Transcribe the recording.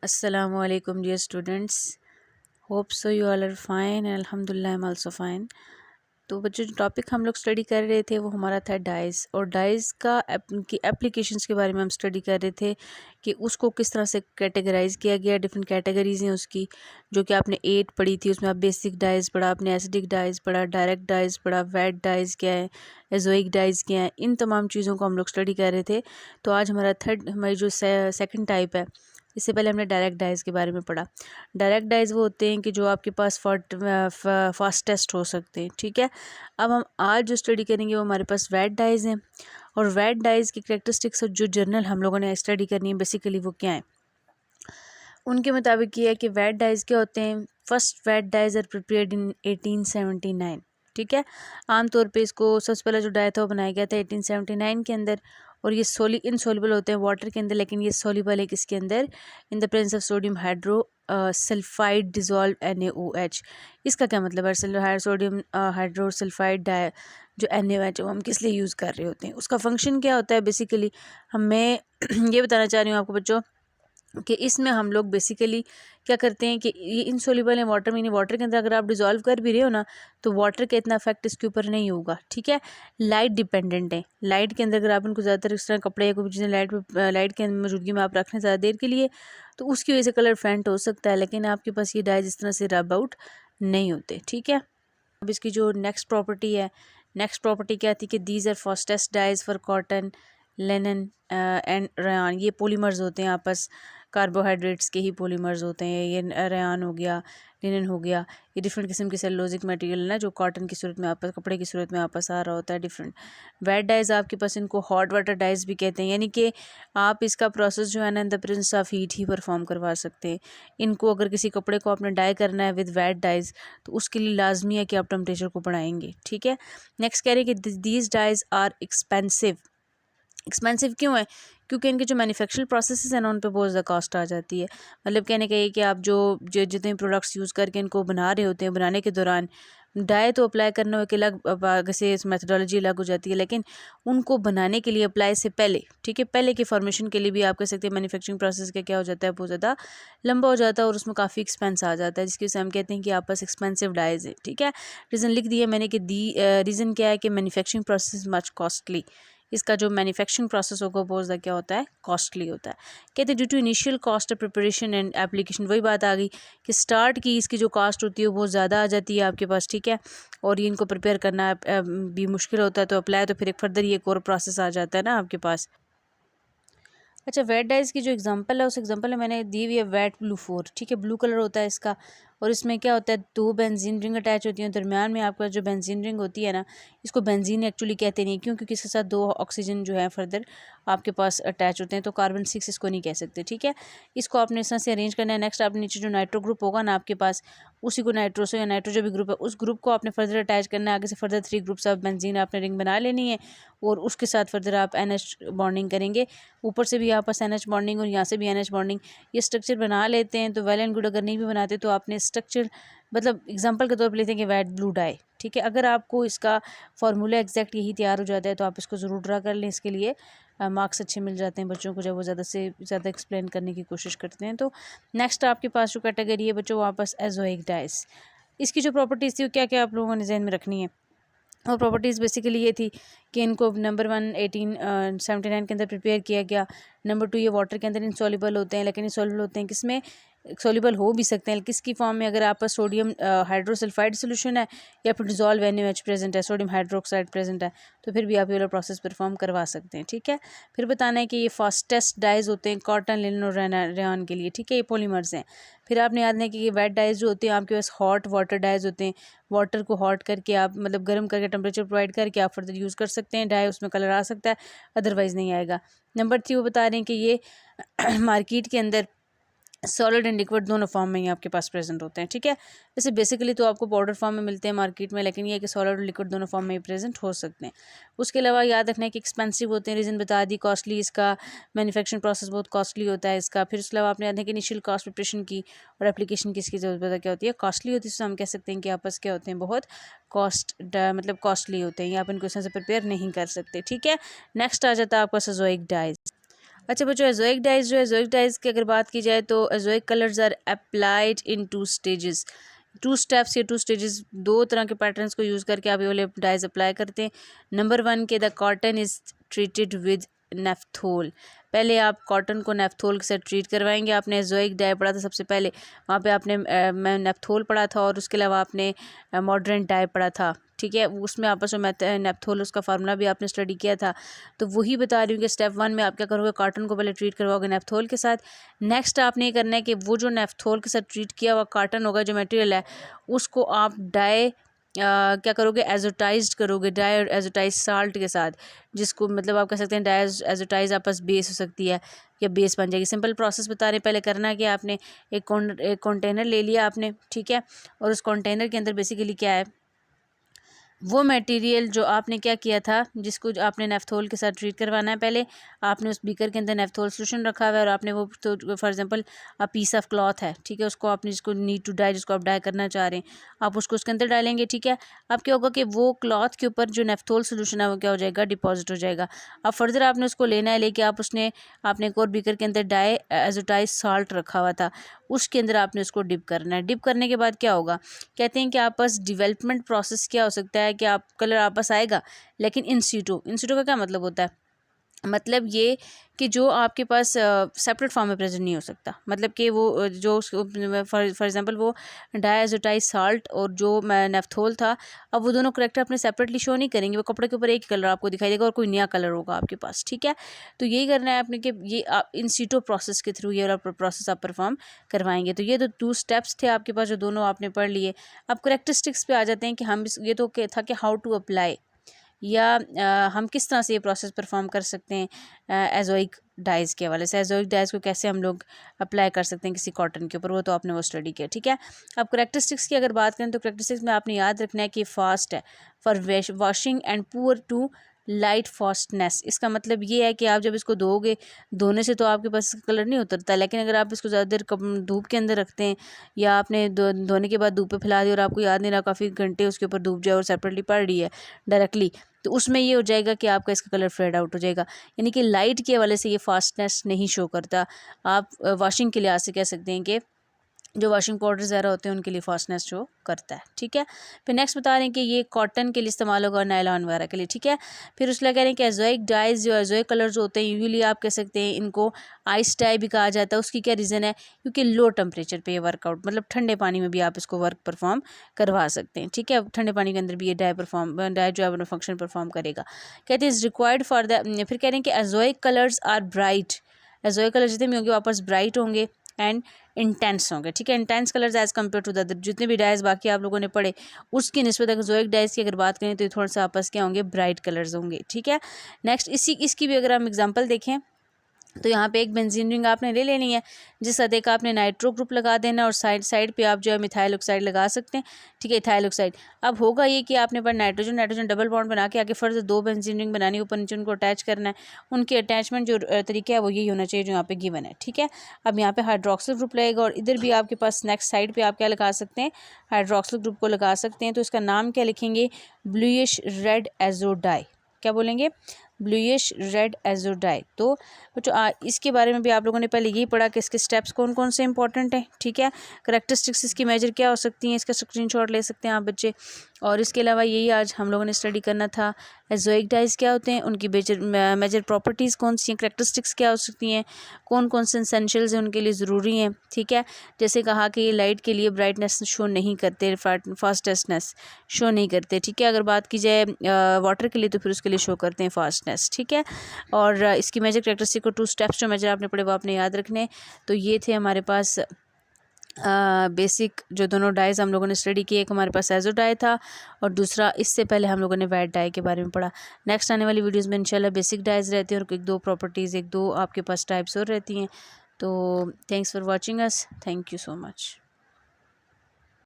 Assalamualaikum dear students. Hope so you all are fine and alhamdulillah I'm also fine. तो बच्चों जो topic हम लोग स्टडी कर रहे थे वो हमारा था डाइस, और डाइस का की एप्लीकेशंस के बारे में हम स्टडी कर रहे थे कि उसको किस तरह से कैटेगराइज किया गया। डिफरेंट कैटेगरीज हैं उसकी, जो कि आपने 8 पढ़ी थी। उसमें आप बेसिक डाइस पढ़ा, आपने एसिडिक डाइस पढ़ा, डायरेक्ट डाइस पढ़ा, वेट डाइस क्या है, एजोइक डाइस क्या है, इन तमाम चीज़ों को हम लोग स्टडी कर रहे थे। तो आज हमारी जो सेकंड टाइप है, इससे पहले हमने डायरेक्ट डाइस के बारे में पढ़ा। डायरेक्ट डाइस वो होते हैं कि जो आपके पास फास्टेस्ट हो सकते हैं, ठीक है। अब हम आज जो स्टडी करेंगे वो हमारे पास वेट डाइस हैं, और वेट डाइस की करेक्टरिस्टिक्स जो जर्नल हम लोगों ने स्टडी करनी है बेसिकली वो क्या है, उनके मुताबिक ये है कि वेट डाइस क्या होते हैं। First vat dyes are prepared in 1879, ठीक है। आमतौर पे इसको सबसे पहला जो डाई था वो बनाया गया था 1879 के अंदर, और ये इनसोल्युबल होते हैं वाटर के अंदर, लेकिन ये सोल्यूबल है किसके अंदर, in the presence of sodium hydro sulphide dissolve NaOH। इसका क्या मतलब है, सोडियम हाइड्रोसल्फाइड जो NaOH वो हम किस लिए यूज़ कर रहे होते हैं, उसका फंक्शन क्या होता है बेसिकली। मैं ये बताना चाह रही हूँ आपको बच्चों कि इसमें हम लोग बेसिकली क्या करते हैं कि ये इनसोल्यूबल है वाटर में, यानी वाटर के अंदर अगर आप डिज़ोल्व कर भी रहे हो ना तो वाटर का इतना इफेक्ट इसके ऊपर नहीं होगा, ठीक है। लाइट डिपेंडेंट है, लाइट के अंदर अगर आप इनको ज़्यादातर इस तरह कपड़े या कोई चीज़ें लाइट के मौजूदगी में आप रखें ज़्यादा देर के लिए, तो उसकी वजह से कलर फेंट हो सकता है, लेकिन आपके पास ये डाइज इस तरह से रब आउट नहीं होते, ठीक है। अब इसकी जो नेक्स्ट प्रॉपर्टी है, नेक्स्ट प्रॉपर्टी क्या थी कि these are fastest dyes for cotton, linen and rayon. ये पॉलीमर्स होते हैं आपस, कार्बोहाइड्रेट्स के ही पॉलीमर्स होते हैं। ये रेयान हो गया, लिनन हो गया, ये डिफरेंट किस्म के सेलुलोजिक मटेरियल ना जो कॉटन की सूरत में आपस, कपड़े की सूरत में आपस आ रहा होता है डिफरेंट। वेट डाइज आपके पास इनको हॉट वाटर डाइज भी कहते हैं, यानी कि आप इसका प्रोसेस जो है ना in the presence of heat he perform करवा सकते हैं। इनको अगर किसी कपड़े को आपने डाई करना है विद वेट डाइज तो उसके लिए लाजमी है कि आप टेम्परेचर को बढ़ाएंगे, ठीक है। नेक्स्ट कह रहे हैं कि these dyes are expensive. Expensive क्यों है, क्योंकि इनके जो मैन्युफैक्चरिंग प्रोसेसेस हैं ना उन पे बहुत ज़्यादा कॉस्ट आ जाती है। मतलब कहने का ये कि आप जो जितने प्रोडक्ट्स यूज़ करके इनको बना रहे होते हैं, बनाने के दौरान डाई तो अप्लाई करना हो कि अलग से इस मेथडोलॉजी अलग हो जाती है, लेकिन उनको बनाने के लिए अप्लाई से पहले, ठीक है, पहले की फॉर्मेशन के लिए भी आप कह सकते हैं मैन्युफैक्चरिंग प्रोसेस का क्या हो जाता है, बहुत ज़्यादा लंबा हो जाता है और उसमें काफ़ी एक्सपेंस आ जाता है, जिसकी वजह से हम कहते हैं कि आप पास एक्सपेंसिव डाइज है, ठीक है। रीज़न लिख दिया मैंने कि रीज़न क्या है कि मैन्युफैक्चरिंग प्रोसेस मच कॉस्टली। इसका जो मैन्युफैक्चरिंग प्रोसेस होगा बहुत ज़्यादा क्या होता है, कॉस्टली होता है। कहते हैं due to initial cost of preparation and application, वही बात आ गई कि स्टार्ट की इसकी जो कॉस्ट होती है वो बहुत ज़्यादा आ जाती है आपके पास, ठीक है, और ये इनको प्रिपेयर करना भी मुश्किल होता है, तो अप्लाई तो फिर एक फर्दर ये एक और प्रोसेस आ जाता है ना आपके पास। अच्छा, वेट डाइज की जो एग्जांपल है उस एग्जांपल में मैंने दी हुई है वेट ब्लू 4, ठीक है, ब्लू कलर होता है इसका, और इसमें क्या होता है, 2 बेंजीन रिंग अटैच होती हैं, दरमियान में आपका जो बेंजीन रिंग होती है ना, इसको बेंजीन एक्चुअली कहते नहीं, क्यों, क्योंकि इसके साथ 2 ऑक्सीजन जो है फर्दर आपके पास अटैच होते हैं, तो कार्बन 6 इसको नहीं कह सकते, ठीक है। इसको आपने इस तरह से अरेंज करना है। नेक्स्ट आपने नीचे जो नाइट्रो ग्रुप होगा ना आपके पास, उसी को नाइट्रो से या नाइट्रो जो भी ग्रुप है उस ग्रुप को आपने फर्दर अटैच करना है, आगे से फर्दर 3 ग्रुप्स ऑफ बेंजीन आपने रिंग बना लेनी है, और उसके साथ फर्दर आप NH बॉन्डिंग करेंगे। ऊपर से भी आपस NH बॉन्डिंग और यहाँ से भी NH बॉन्डिंग, ये स्ट्रक्चर बना लेते हैं तो वेल एंड गुड। अगर नहीं भी बनाते तो आपने स्ट्रक्चर मतलब एग्जांपल के तौर पर लेते हैं कि वेट ब्लू डाई, ठीक है। अगर आपको इसका फार्मूला एग्जैक्ट यही तैयार हो जाता है तो आप इसको ज़रूर ड्रा कर लें, इसके लिए मार्क्स अच्छे मिल जाते हैं बच्चों को जब वो ज़्यादा से ज़्यादा एक्सप्लेन करने की कोशिश करते हैं। तो नेक्स्ट आपके पास जो कैटेगरी है बच्चों वापस एजोइक डाइस, इसकी जो प्रॉपर्टीज़ थी वो क्या क्या आप लोगों ने जहन में रखनी है। और प्रॉपर्टीज़ बेसिकली ये थी कि इनको नंबर 1 1879 के अंदर प्रिपेयर किया गया। नंबर 2 ये वाटर के अंदर इंसॉल्युबल होते हैं, लेकिन इंसॉल्युबल होते हैं किसमें, सॉल्युबल हो भी सकते हैं किसकी फॉर्म में, अगर आपका सोडियम हाइड्रोसल्फाइड सोल्यूशन है या फिर डिजोल्व NaOH प्रेजेंट है, सोडियम हाइड्रोक्साइड प्रेजेंट है, तो फिर भी आप ये वाला प्रोसेस परफॉर्म करवा सकते हैं, ठीक है। फिर बताना है कि ये फास्टेस्ट डाइज होते हैं कॉटन, लिनन और रेयान के लिए, ठीक है, ये पॉलीमर्स हैं। फिर आपने याद है कि ये वेट डाइज जो होते हैं आपके पास हॉट वाटर डाइज होते हैं, वाटर को हॉट करके आप मतलब गर्म करके टेम्परेचर प्रोवाइड करके आप फर्दर यूज़ कर सकते हैं डाई, उसमें कलर आ सकता है, अदरवाइज़ नहीं आएगा। नंबर 3 वो बता रहे हैं कि ये मार्केट के अंदर सॉलिड एंड लिक्विड दोनों फॉर्म में ही आपके पास प्रेजेंट होते हैं, ठीक है। वैसे बेसिकली तो आपको पाउडर फॉर्म में मिलते हैं मार्केट में, लेकिन ये है कि सॉलिड और लिक्विड दोनों फॉर्म में ही प्रेजेंट हो सकते हैं। उसके अलावा याद रखना है कि एक्सपेंसिव होते हैं, रीज़न बता दी, कॉस्टली, इसका मैन्युफैक्चरिंग प्रोसेस बहुत कॉस्टली होता है इसका। फिर उसके अलावा आपने याद है कि इनिशियल कॉस्ट प्रिपरेशन की और एप्लीकेशन की इसकी जरूरत पता क्या होती है, कॉस्टली होती है। तो हम कह सकते हैं कि आपस क्या होते हैं, बहुत मतलब कॉस्टली होते हैं, या आप इनको इस तरह से प्रिपेयर नहीं कर सकते, ठीक है। नेक्स्ट आ जाता है आपका एजोइक डाइज। अच्छा बच्चों, एजोइक डाइज जो एजोइक डाइज की अगर बात की जाए तो azoic colours are applied in 2 stages, 2 steps या 2 स्टेजेस, 2 तरह के पैटर्न्स को यूज़ करके आप ये वाले डाइज अप्लाई करते हैं। नंबर 1 के the cotton is treated with naphthol. पहले आप कॉटन को नेफ्थोल के साथ ट्रीट करवाएंगे। आपने एजोइक डाई पढ़ा था सबसे पहले, वहाँ पे आपने मैं नेफ्थोल पढ़ा था और उसके अलावा आपने मॉडर्न डाई पढ़ा था, ठीक है। उसमें आपस में नेफ्थोल उसका फार्मूला भी आपने स्टडी किया था। तो वही बता रही हूँ कि स्टेप 1 में आप क्या करोगे, कॉटन को पहले ट्रीट करवाओगे नेफ्थोल के साथ। नेक्स्ट आपने ये करना है कि वो जो नेफ्थोल के साथ ट्रीट किया हुआ कॉटन होगा, जो मटेरियल है, उसको आप डाई क्या करोगे, एजोटाइज्ड करोगे, डाई और एजोटाइज साल्ट के साथ, जिसको मतलब आप कह सकते हैं डाई एजोटाइज आपस बेस हो सकती है या बेस बन जाएगी। सिंपल प्रोसेस बता रहे हैं। पहले करना क्या, आपने एक कंटेनर ले लिया आपने, ठीक है, और उस कंटेनर के अंदर बेसिकली क्या है, वो मटेरियल जो आपने क्या किया था, जिसको आपने नेफ्थोल के साथ ट्रीट करवाना है, पहले आपने उस बीकर के अंदर नेफ्थोल सोल्यूशन रखा हुआ है और आपने वो, तो for example a piece of cloth है, ठीक है, उसको आपने जिसको नीड टू डाई, जिसको आप डाई करना चाह रहे हैं, आप उसको उसके अंदर डालेंगे, ठीक है। अब क्या होगा कि वो क्लॉथ के ऊपर जो नेफ्थोल सोल्यूशन है वो क्या हो जाएगा, डिपॉजिट हो जाएगा। अब फर्दर आपने उसको लेना है, लेके आप आपने एक और बीकर के अंदर डाई एजोटाइज साल्ट रखा हुआ था, उसके अंदर आपने उसको डिप करना है। डिप करने के बाद क्या होगा, कहते हैं कि आपस डेवलपमेंट प्रोसेस क्या हो सकता है कि आप कलर आपस आएगा, लेकिन इन सीटो का क्या मतलब होता है, मतलब ये कि जो आपके पास सेपरेट फॉर्म में प्रेजेंट नहीं हो सकता। मतलब कि वो जो फॉर एग्जांपल वो डायजोटाइज साल्ट और जो नेफ्थोल था, अब वो दोनों करेक्टर अपने सेपरेटली शो नहीं करेंगे, वो कपड़े के ऊपर एक ही कलर आपको दिखाई देगा और कोई नया कलर होगा आपके पास, ठीक है। तो यही करना है आपने कि ये आप इन सीटो प्रोसेस के थ्रू ये वाला प्रोसेस आप परफॉर्म करवाएंगे। तो ये तो 2 स्टेप्स थे आपके पास, जो दोनों आपने पढ़ लिए। अब करेक्टरिस्टिक्स पे आ जाते हैं कि हम ये तो था कि हाउ टू अप्लाई, या हम किस तरह से ये प्रोसेस परफॉर्म कर सकते हैं एजोइक डाइज़ के हवाले से। एजोइक डाइज़ को कैसे हम लोग अप्लाई कर सकते हैं किसी कॉटन के ऊपर, वो तो आपने वो स्टडी किया, ठीक है। अब करेक्टरिस्टिक्स की अगर बात करें तो करेक्टरिस्टिक्स में आपने याद रखना है कि फास्ट है for washing and poor to light fastness. इसका मतलब ये है कि आप जब इसको धोओगे, धोने से तो आपके पास कलर नहीं उतरता, लेकिन अगर आप इसको ज़्यादा देर धूप के अंदर रखते हैं, या आपने धोने के बाद धूप पे फैला दिया और आपको याद नहीं रहा काफ़ी घंटे उसके ऊपर धूप जाए और सेपरेटली पड़ रही है डायरेक्टली, तो उसमें ये हो जाएगा कि आपका इसका कलर फेड आउट हो जाएगा। यानी कि लाइट के हवाले से ये फास्टनेस नहीं शो करता। आप वॉशिंग के लिहाज से कह सकते हैं कि जो वॉशिंग पाउडर ज़रा होते हैं उनके लिए फास्टनेस शो करता है, ठीक है। फिर नेक्स्ट बता रहे हैं कि ये कॉटन के लिए इस्तेमाल होगा और नायलॉन वगैरह के लिए, ठीक है। फिर उसके कह रहे हैं कि एजोइक डाइज, जो एजोइक कलर्स होते हैं यूजुअली आप कह सकते हैं इनको आइस डाई भी कहा जाता है। उसकी क्या रीज़न है, क्योंकि लो टेम्परेचर पे ये वर्कआउट, मतलब ठंडे पानी में भी आप इसको वर्क परफॉर्म करवा सकते हैं, ठीक है। ठंडे पानी के अंदर भी ये डाई जो है अपना फंक्शन परफॉर्म करेगा। कहते हैं इज़ रिक्वायर्ड फॉर द, फिर कह रहे हैं कि azoic colours are bright, azoic colour जितने भी होंगे वापस ब्राइट होंगे एंड इंटेंस होंगे, ठीक है। Intense colours as compare to the other, जितने भी डाइज बाकी आप लोगों ने पढ़े उसकी निस्बत अगर एजोइक डाइज की अगर बात करें तो ये थोड़ा सा आपस क्या होंगे, ब्राइट कलर्स होंगे, ठीक है। नेक्स्ट इसकी भी अगर हम एग्जांपल देखें तो यहाँ पे एक बेंजीन रिंग आपने ले लेनी है, जिस सतह का आपने नाइट्रो ग्रुप लगा देना है और साइड पे आप जो है मिथाइल ऑक्साइड लगा सकते हैं, ठीक है, इथाइल ऑक्साइड। अब होगा ये कि आपने पर नाइट्रोजन डबल बॉन्ड बना के आगे फर्दर 2 बेंजीन रिंग बनानी है, ऊपर नीचे उनको अटैच करना है। उनके अटैचमेंट जो तरीका है वो यही होना चाहिए जो यहाँ पे गिवन है, ठीक है। अब यहाँ पे हाइड्रोक्सिल ग्रुप लगेगा और इधर भी आपके पास नेक्स्ट साइड पर आप क्या लगा सकते हैं, हाइड्रोक्सिल ग्रुप को लगा सकते हैं। तो इसका नाम क्या लिखेंगे, ब्लूइश रेड एजोडाई, क्या बोलेंगे, ब्लूइश रेड एजोडाई। तो बच्चों इसके बारे में भी आप लोगों ने पहले यही पढ़ा कि इसके स्टेप्स कौन कौन से इंपॉर्टेंट हैं, ठीक है। करेक्टरिस्टिक्स इसकी मेजर क्या हो सकती हैं, इसका स्क्रीनशॉट ले सकते हैं आप बच्चे। और इसके अलावा यही आज हम लोगों ने स्टडी करना था, एजोइक डाइज क्या होते हैं, उनकी मेजर प्रॉपर्टीज़ कौन सी हैं, करेक्टरिस्टिक्स क्या हो सकती हैं, कौन कौन से एसेंशियल्स हैं उनके लिए ज़रूरी हैं, ठीक है। जैसे कहा कि ये लाइट के लिए ब्राइटनेस शो नहीं करते, फास्टनेस शो नहीं करते, ठीक है। अगर बात की जाए वाटर के लिए तो फिर उसके लिए शो करते हैं फास्टनेस, ठीक है। और इसकी मेजर करेक्टरिस्टिक को 2 स्टेप्स जो मेजर आपने पढ़े वो आपने याद रखने। तो ये थे हमारे पास बेसिक जो दोनों डाइज हम लोगों ने स्टडी किए। एक हमारे पास एजो डाई था और दूसरा इससे पहले हम लोगों ने वेट डाई के बारे में पढ़ा। नेक्स्ट आने वाली वीडियोस में इंशाल्लाह बेसिक डाइज रहती हैं और 1-2 प्रॉपर्टीज़ 1-2 आपके पास टाइप्स और रहती हैं। तो thanks for watching us, thank you so much.